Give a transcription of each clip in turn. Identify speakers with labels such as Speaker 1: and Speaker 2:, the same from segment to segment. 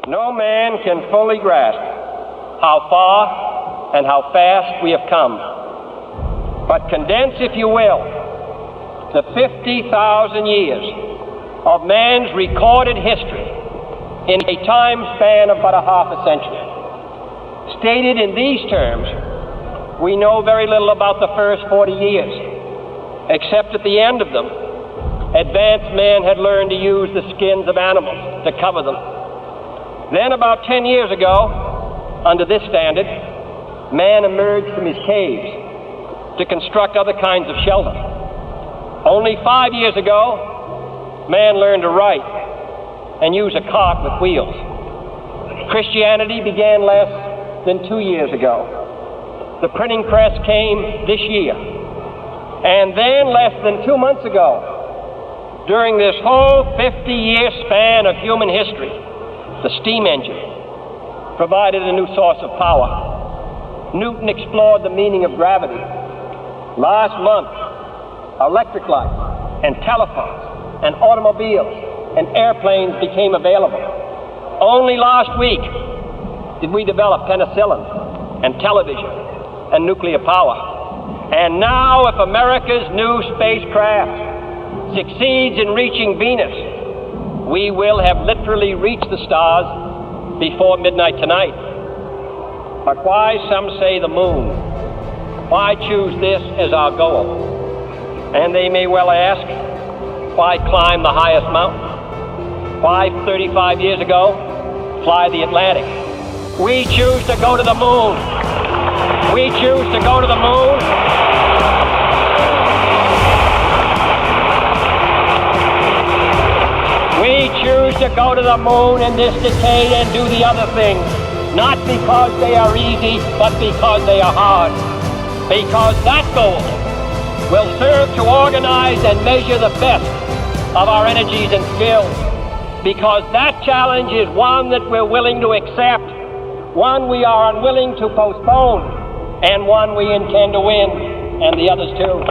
Speaker 1: No man can fully grasp how far and how fast we have come. But condense, if you will, the 50,000 years of man's recorded history in a time span of but a half a century. Stated in these terms, we know very little about the first 40 years, except at the end of them, advanced man had learned to use the skins of animals to cover them. Then about 10 years ago, under this standard, man emerged from his caves to construct other kinds of shelter. Only 5 years ago, man learned to write and use a cart with wheels. Christianity began less than 2 years ago. The printing press came this year. And then less than 2 months ago, during this whole 50-year span of human history, the steam engine provided a new source of power. Newton explored the meaning of gravity. Last month, electric lights and telephones and automobiles and airplanes became available. Only last week did we develop penicillin and television and nuclear power. And now, if America's new spacecraft succeeds in reaching Venus, we will have literally reached the stars before midnight tonight. But why, some say, the moon? Why choose this as our goal? And they may well ask, why climb the highest mountain? Why, 35 years ago, fly the Atlantic? We choose to go to the moon. We choose to go to the moon. We choose to go to the moon in this decade and do the other things, not because they are easy, but because they are hard. Because that goal will serve to organize and measure the best of our energies and skills. Because that challenge is one that we're willing to accept, one we are unwilling to postpone, and one we intend to win, and the others too.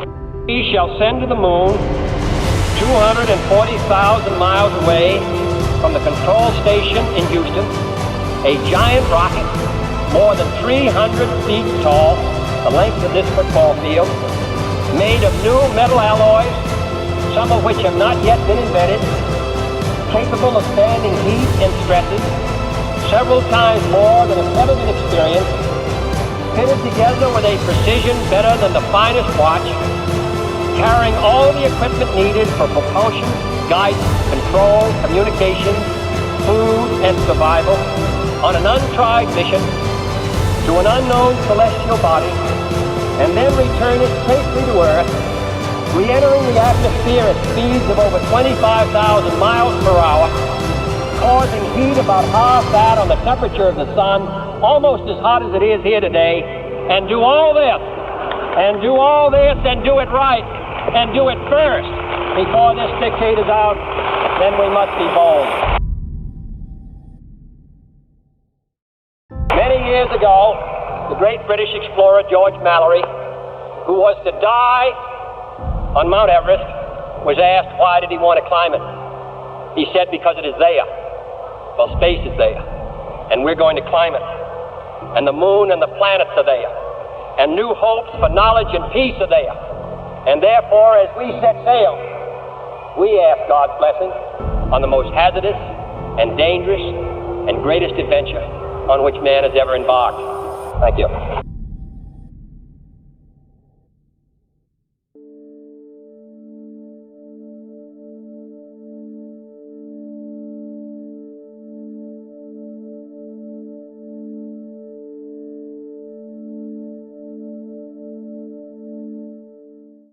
Speaker 1: We shall send to the moon 240,000 miles away from the control station in Houston, a giant rocket more than 300 feet tall, the length of this football field, made of new metal alloys, some of which have not yet been invented, capable of standing heat and stresses several times more than has ever been experienced, fitted together with a precision better than the finest watch, carrying all the equipment needed for propulsion, guidance, control, communication, food, and survival on an untried mission to an unknown celestial body, and then return it safely to Earth, re-entering the atmosphere at speeds of over 25,000 miles per hour, causing heat about half that on the temperature of the sun, almost as hot as it is here today, and do all this, and do it right, and do it first before this decade is out, then we must be bold. Many years ago, the great British explorer George Mallory, who was to die on Mount Everest, was asked why did he want to climb it. He said, because it is there. Well, space is there, and we're going to climb it. And the moon and the planets are there, and new hopes for knowledge and peace are there. And therefore, as we set sail, we ask God's blessing on the most hazardous and dangerous and greatest adventure on which man has ever embarked. Thank you.